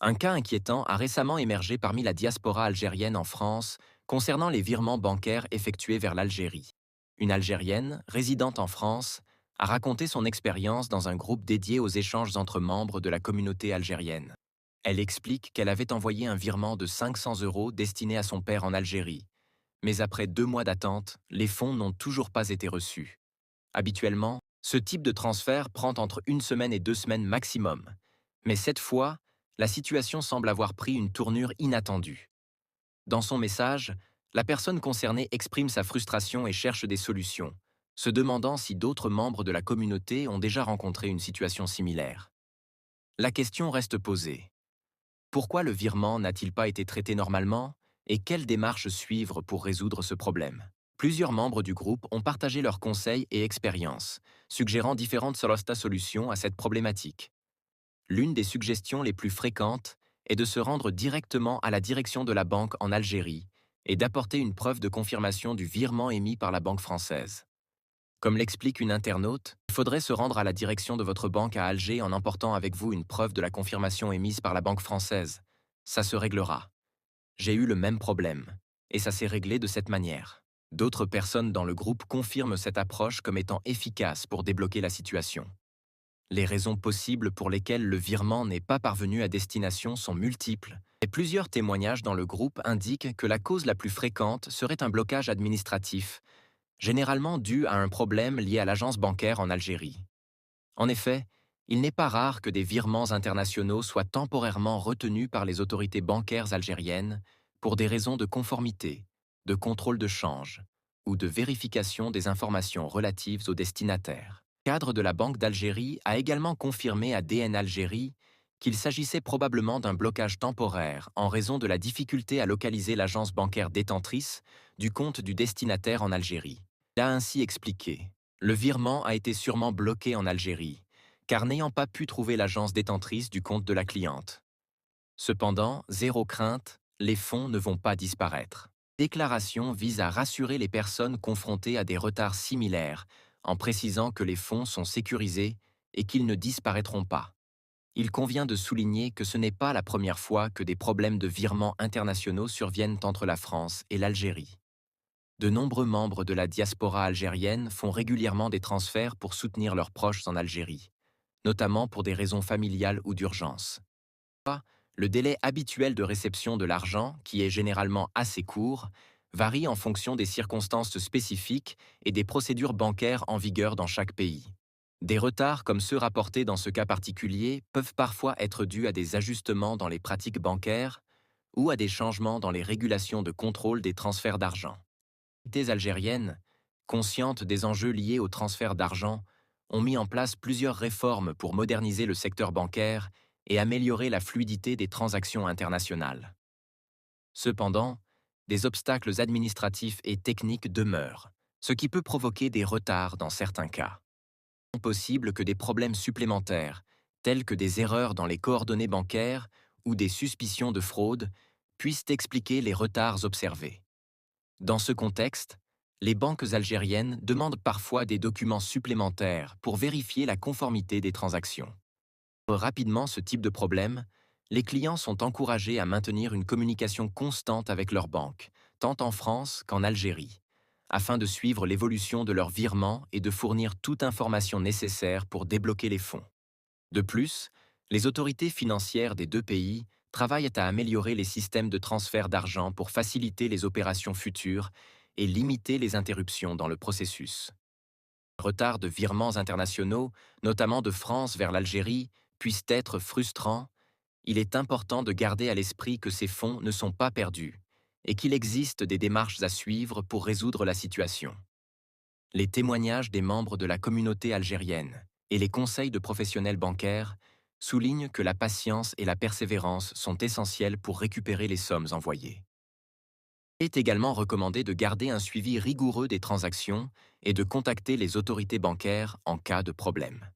Un cas inquiétant a récemment émergé parmi la diaspora algérienne en France concernant les virements bancaires effectués vers l'Algérie. Une Algérienne, résidente en France, a raconté son expérience dans un groupe dédié aux échanges entre membres de la communauté algérienne. Elle explique qu'elle avait envoyé un virement de 500 euros destiné à son père en Algérie, mais après 2 mois d'attente, les fonds n'ont toujours pas été reçus. Habituellement, ce type de transfert prend entre 1 semaine et 2 semaines maximum. Mais cette fois, la situation semble avoir pris une tournure inattendue. Dans son message, la personne concernée exprime sa frustration et cherche des solutions, se demandant si d'autres membres de la communauté ont déjà rencontré une situation similaire. La question reste posée. Pourquoi le virement n'a-t-il pas été traité normalement et quelles démarches suivre pour résoudre ce problème? Plusieurs membres du groupe ont partagé leurs conseils et expériences, suggérant différentes solutions à cette problématique. L'une des suggestions les plus fréquentes est de se rendre directement à la direction de la banque en Algérie et d'apporter une preuve de confirmation du virement émis par la banque française. Comme l'explique une internaute, il faudrait se rendre à la direction de votre banque à Alger en emportant avec vous une preuve de la confirmation émise par la banque française. Ça se réglera. J'ai eu le même problème, et ça s'est réglé de cette manière. D'autres personnes dans le groupe confirment cette approche comme étant efficace pour débloquer la situation. Les raisons possibles pour lesquelles le virement n'est pas parvenu à destination sont multiples, et plusieurs témoignages dans le groupe indiquent que la cause la plus fréquente serait un blocage administratif, généralement dû à un problème lié à l'agence bancaire en Algérie. En effet, il n'est pas rare que des virements internationaux soient temporairement retenus par les autorités bancaires algériennes pour des raisons de conformité, de contrôle de change ou de vérification des informations relatives aux destinataires. Le cadre de la Banque d'Algérie a également confirmé à DN Algérie qu'il s'agissait probablement d'un blocage temporaire en raison de la difficulté à localiser l'agence bancaire détentrice du compte du destinataire en Algérie. Il a ainsi expliqué: le virement a été sûrement bloqué en Algérie, car n'ayant pas pu trouver l'agence détentrice du compte de la cliente. Cependant, zéro crainte, les fonds ne vont pas disparaître. La déclaration vise à rassurer les personnes confrontées à des retards similaires, en précisant que les fonds sont sécurisés et qu'ils ne disparaîtront pas. Il convient de souligner que ce n'est pas la première fois que des problèmes de virements internationaux surviennent entre la France et l'Algérie. De nombreux membres de la diaspora algérienne font régulièrement des transferts pour soutenir leurs proches en Algérie, notamment pour des raisons familiales ou d'urgence. Le délai habituel de réception de l'argent, qui est généralement assez court, varie en fonction des circonstances spécifiques et des procédures bancaires en vigueur dans chaque pays. Des retards comme ceux rapportés dans ce cas particulier peuvent parfois être dus à des ajustements dans les pratiques bancaires ou à des changements dans les régulations de contrôle des transferts d'argent. Les autorités algériennes, conscientes des enjeux liés au transfert d'argent, ont mis en place plusieurs réformes pour moderniser le secteur bancaire et améliorer la fluidité des transactions internationales. Cependant, des obstacles administratifs et techniques demeurent, ce qui peut provoquer des retards dans certains cas. Il est possible que des problèmes supplémentaires, tels que des erreurs dans les coordonnées bancaires ou des suspicions de fraude, puissent expliquer les retards observés. Dans ce contexte, les banques algériennes demandent parfois des documents supplémentaires pour vérifier la conformité des transactions. Pour rapidement ce type de problème, les clients sont encouragés à maintenir une communication constante avec leur banque, tant en France qu'en Algérie, afin de suivre l'évolution de leurs virements et de fournir toute information nécessaire pour débloquer les fonds. De plus, les autorités financières des deux pays travaillent à améliorer les systèmes de transfert d'argent pour faciliter les opérations futures et limiter les interruptions dans le processus. Les retards de virements internationaux, notamment de France vers l'Algérie, puissent être frustrants. Il est important de garder à l'esprit que ces fonds ne sont pas perdus et qu'il existe des démarches à suivre pour résoudre la situation. Les témoignages des membres de la communauté algérienne et les conseils de professionnels bancaires soulignent que la patience et la persévérance sont essentielles pour récupérer les sommes envoyées. Il est également recommandé de garder un suivi rigoureux des transactions et de contacter les autorités bancaires en cas de problème.